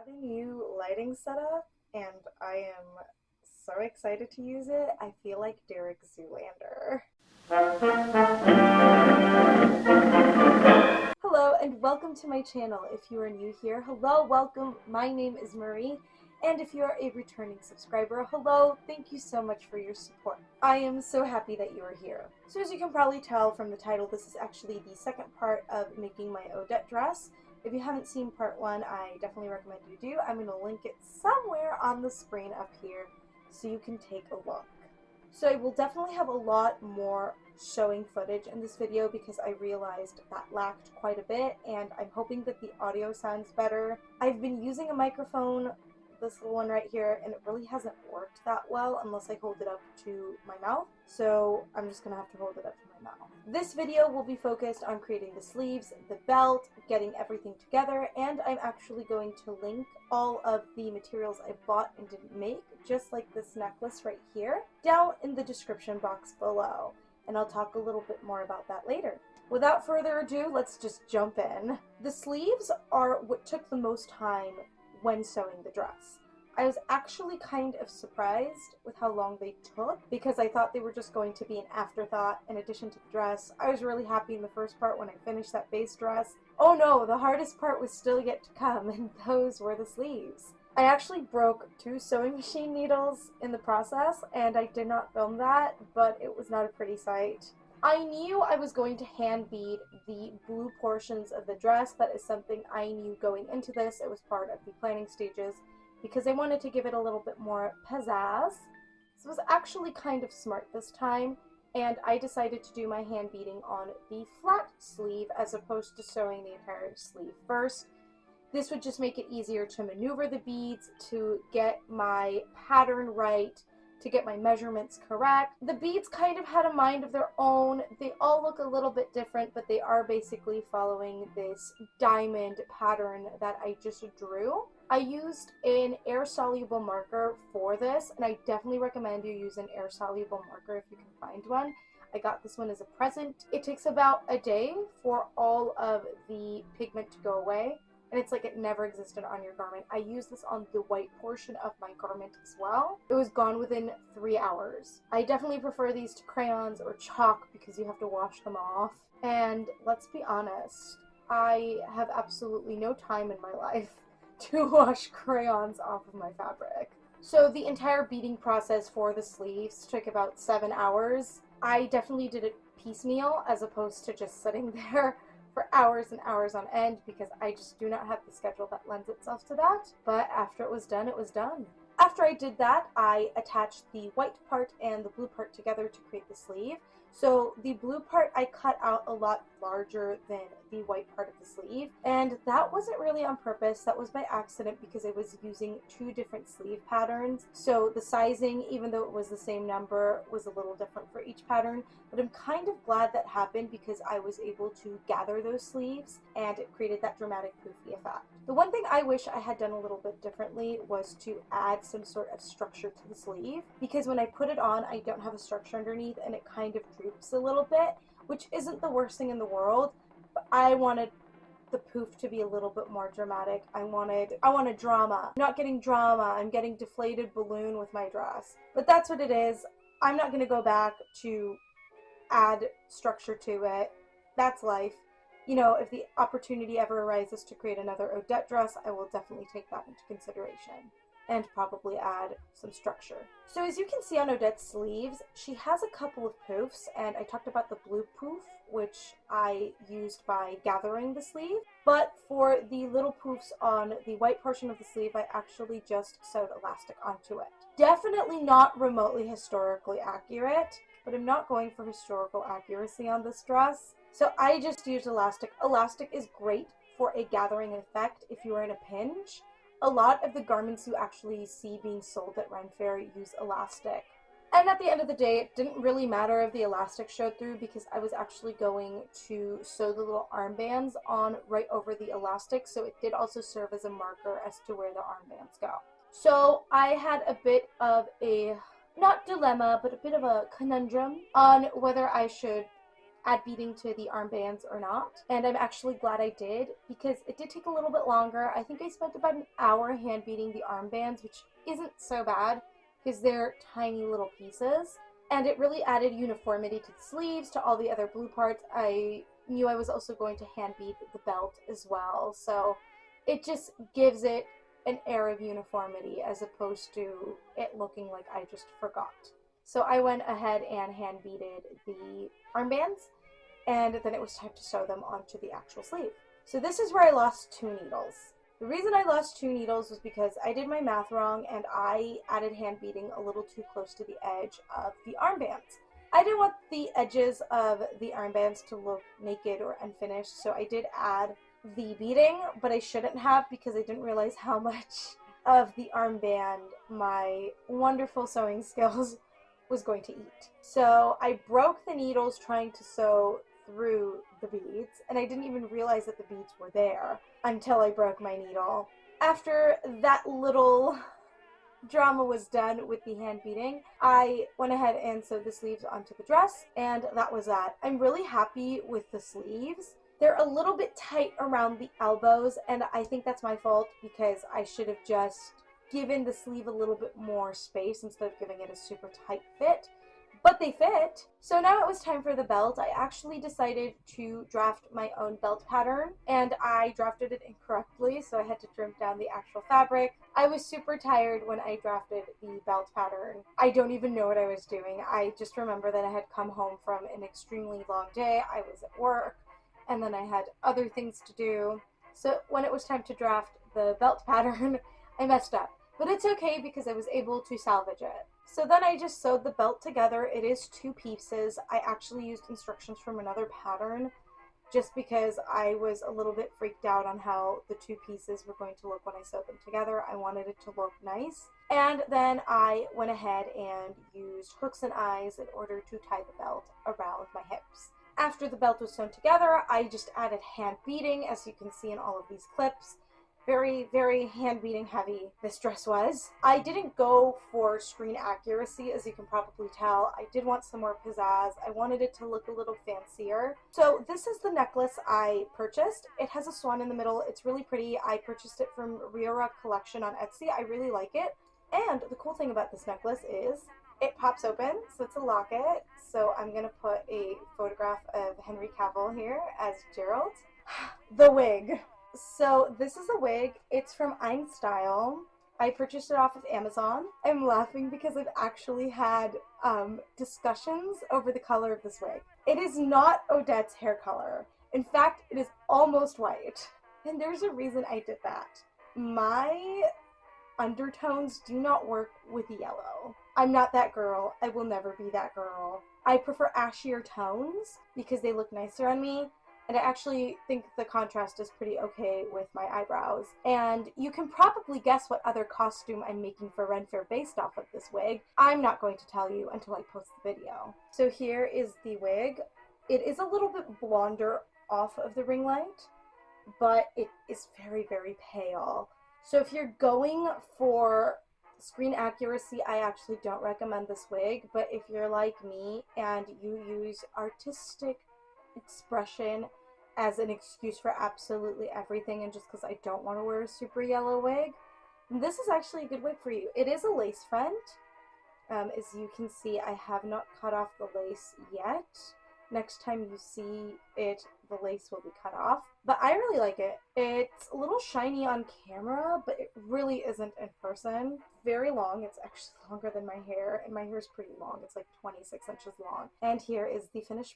got a new lighting setup and I am so excited to use it. I feel like Derek Zoolander. Hello and welcome to my channel. If you are new here, hello, welcome. My name is Marie, and if you are a returning subscriber, hello, thank you so much for your support. I am so happy that you are here. So as you can probably tell from the title, this is actually the second part of making my Odette dress. If you haven't seen part one, I definitely recommend you do. I'm going to link it somewhere on the screen up here so you can take a look. So I will definitely have a lot more showing footage in this video because I realized that lacked quite a bit, and I'm hoping that the audio sounds better. I've been using a microphone, this little one right here, and it really hasn't worked that well unless I hold it up to my mouth, so I'm just gonna have to hold it up to my mouth. This video will be focused on creating the sleeves, the belt, getting everything together, and I'm actually going to link all of the materials I bought and didn't make, just like this necklace right here, down in the description box below, and I'll talk a little bit more about that later. Without further ado, let's just jump in. The sleeves are what took the most time when sewing the dress. I was actually kind of surprised with how long they took because I thought they were just going to be an afterthought in addition to the dress. I was really happy in the first part when I finished that base dress. Oh no, the hardest part was still yet to come, and those were the sleeves. I actually broke 2 sewing machine needles in the process, and I did not film that, but it was not a pretty sight. I knew I was going to hand bead the blue portions of the dress. That is something I knew going into this. It was part of the planning stages because I wanted to give it a little bit more pizzazz. This was actually kind of smart this time, and I decided to do my hand beading on the flat sleeve as opposed to sewing the entire sleeve first. This would just make it easier to maneuver the beads, to get my pattern right, to get my measurements correct. The beads kind of had a mind of their own. They all look a little bit different, but they are basically following this diamond pattern that I just drew. I used an air-soluble marker for this, and I definitely recommend you use an air-soluble marker if you can find one. I got this one as a present. It takes about a day for all of the pigment to go away, and it's like it never existed on your garment. I used this on the white portion of my garment as well. It was gone within 3 hours. I definitely prefer these to crayons or chalk because you have to wash them off. And let's be honest, I have absolutely no time in my life to wash crayons off of my fabric. So the entire beading process for the sleeves took about 7 hours. I definitely did it piecemeal as opposed to just sitting there for hours and hours on end because I just do not have the schedule that lends itself to that. But after it was done, it was done. After I did that, I attached the white part and the blue part together to create the sleeve. So the blue part I cut out a lot larger than the white part of the sleeve, and that wasn't really on purpose. That was by accident because I was using 2 different sleeve patterns. So the sizing, even though it was the same number, was a little different for each pattern, but I'm kind of glad that happened because I was able to gather those sleeves and it created that dramatic poofy effect. The one thing I wish I had done a little bit differently was to add some sort of structure to the sleeve, because when I put it on, I don't have a structure underneath and it kind of droops a little bit, which isn't the worst thing in the world, but I wanted the poof to be a little bit more dramatic. I wanted drama. I'm not getting drama, I'm getting deflated balloon with my dress. But that's what it is. I'm not going to go back to add structure to it. That's life. You know, if the opportunity ever arises to create another Odette dress, I will definitely take that into consideration and probably add some structure. So as you can see on Odette's sleeves, she has a couple of poofs, and I talked about the blue poof, which I used by gathering the sleeve. But for the little poofs on the white portion of the sleeve, I actually just sewed elastic onto it. Definitely not remotely historically accurate, but I'm not going for historical accuracy on this dress. So I just used elastic. Elastic is great for a gathering effect if you are in a pinch. A lot of the garments you actually see being sold at Ren Fair use elastic. And at the end of the day, it didn't really matter if the elastic showed through because I was actually going to sew the little armbands on right over the elastic, so it did also serve as a marker as to where the armbands go. So I had a bit of a, not dilemma, but a bit of a conundrum on whether I should add beading to the armbands or not. And I'm actually glad I did, because it did take a little bit longer. I think I spent about an hour hand beading the armbands, which isn't so bad because they're tiny little pieces. And it really added uniformity to the sleeves, to all the other blue parts. I knew I was also going to hand bead the belt as well, so it just gives it an air of uniformity as opposed to it looking like I just forgot. So I went ahead and hand beaded the armbands, and then it was time to sew them onto the actual sleeve. So this is where I lost 2 needles. The reason I lost 2 needles was because I did my math wrong and I added hand beading a little too close to the edge of the armbands. I didn't want the edges of the armbands to look naked or unfinished, so I did add the beading, but I shouldn't have, because I didn't realize how much of the armband my wonderful sewing skills was going to eat. So I broke the needles trying to sew through the beads, and I didn't even realize that the beads were there until I broke my needle. After that little drama was done with the hand beading, I went ahead and sewed the sleeves onto the dress, and that was that. I'm really happy with the sleeves. They're a little bit tight around the elbows, and I think that's my fault, because I should have just given the sleeve a little bit more space instead of giving it a super tight fit. But they fit. So now it was time for the belt. I actually decided to draft my own belt pattern, and I drafted it incorrectly, so I had to trim down the actual fabric. I was super tired when I drafted the belt pattern. I don't even know what I was doing. I just remember that I had come home from an extremely long day. I was at work, and then I had other things to do. So when it was time to draft the belt pattern, I messed up. But it's okay, because I was able to salvage it. So then I just sewed the belt together. It is 2 pieces. I actually used instructions from another pattern just because I was a little bit freaked out on how the 2 pieces were going to look when I sewed them together. I wanted it to look nice. And then I went ahead and used hooks and eyes in order to tie the belt around my hips. After the belt was sewn together, I just added hand beading, as you can see in all of these clips. Very, very hand beading heavy this dress was. I didn't go for screen accuracy, as you can probably tell. I did want some more pizzazz. I wanted it to look a little fancier. So this is the necklace I purchased. It has a swan in the middle. It's really pretty. I purchased it from Riora Collection on Etsy. I really like it. And the cool thing about this necklace is it pops open, so it's a locket. So I'm going to put a photograph of Henry Cavill here as Gerald. The wig. So this is a wig. It's from iStyle. I purchased it off of Amazon. I'm laughing because I've actually had discussions over the color of this wig. It is not Odette's hair color. In fact, it is almost white. And there's a reason I did that. My undertones do not work with yellow. I'm not that girl. I will never be that girl. I prefer ashier tones because they look nicer on me. And I actually think the contrast is pretty okay with my eyebrows. And you can probably guess what other costume I'm making for Ren Fair based off of this wig. I'm not going to tell you until I post the video. So here is the wig. It is a little bit blonder off of the ring light, but it is very, very pale. So if you're going for screen accuracy, I actually don't recommend this wig. But if you're like me and you use artistic expression as an excuse for absolutely everything, and just because I don't want to wear a super yellow wig, this is actually a good wig for you. It is a lace front. As you can see, I have not cut off the lace yet. Next time you see it, the lace will be cut off. But I really like it. It's a little shiny on camera, but it really isn't in person. Very long. It's actually longer than my hair, and my hair is pretty long. It's like 26 inches long. And here is the finished.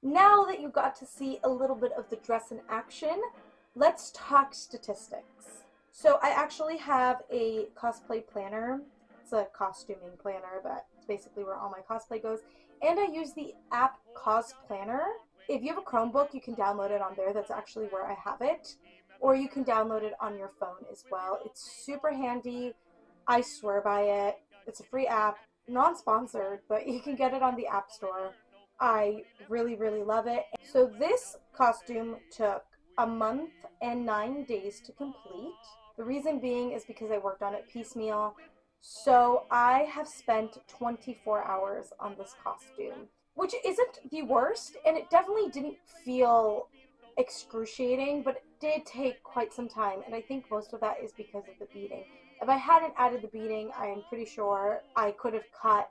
Now that you got to see a little bit of the dress in action, let's talk statistics. So I actually have a cosplay planner. It's a costuming planner, but it's basically where all my cosplay goes. And I use the app Planner. If you have a Chromebook, you can download it on there. That's actually where I have it. Or you can download it on your phone as well. It's super handy. I swear by it. It's a free app, non-sponsored, but you can get it on the App Store. I really, really love it. So this costume took a month and 9 days to complete. The reason being is because I worked on it piecemeal. So I have spent 24 hours on this costume, which isn't the worst, and it definitely didn't feel excruciating, but it did take quite some time, and I think most of that is because of the beading. If I hadn't added the beading, I am pretty sure I could have cut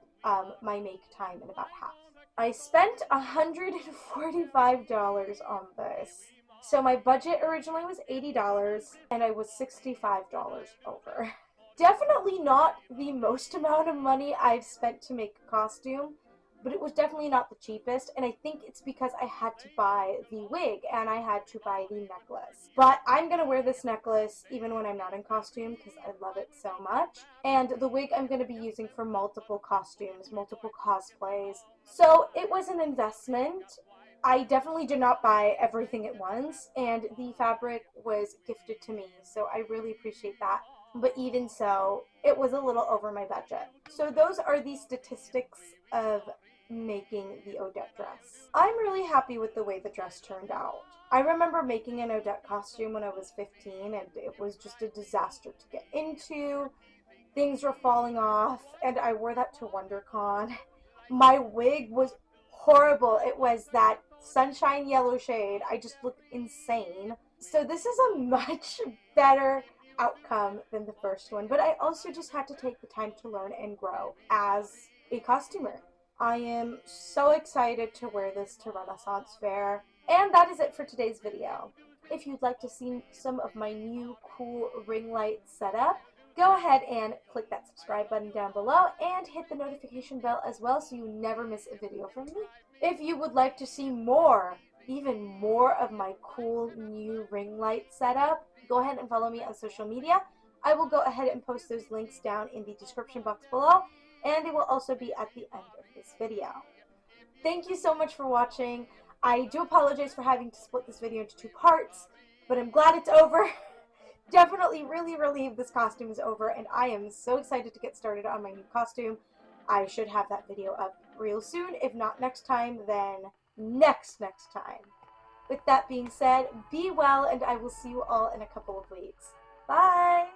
my make time in about half. I spent $145 on this. So my budget originally was $80 and I was $65 over. Definitely not the most amount of money I've spent to make a costume, but it was definitely not the cheapest, and I think it's because I had to buy the wig and I had to buy the necklace. But I'm gonna wear this necklace even when I'm not in costume because I love it so much. And the wig I'm gonna be using for multiple costumes, multiple cosplays. So it was an investment. I definitely did not buy everything at once, and the fabric was gifted to me, so I really appreciate that. But even so, it was a little over my budget. So those are the statistics of making the Odette dress. I'm really happy with the way the dress turned out. I remember making an Odette costume when I was 15, and it was just a disaster to get into. Things were falling off, and I wore that to WonderCon. My wig was horrible. It was that sunshine yellow shade. I just looked insane. So this is a much better outcome than the first one, but I also just had to take the time to learn and grow as a costumer. I am so excited to wear this to Renaissance Fair. And that is it for today's video. If you'd like to see some of my new cool ring light setup, go ahead and click that subscribe button down below and hit the notification bell as well so you never miss a video from me. If you would like to see more, even more of my cool new ring light setup, go ahead and follow me on social media. I will go ahead and post those links down in the description box below, and they will also be at the end of this video. Thank you so much for watching. I do apologize for having to split this video into 2 parts, but I'm glad it's over. Definitely really relieved this costume is over, and I am so excited to get started on my new costume. I should have that video up real soon. If not next time, then next time. With that being said, be well, and I will see you all in a couple of weeks. Bye!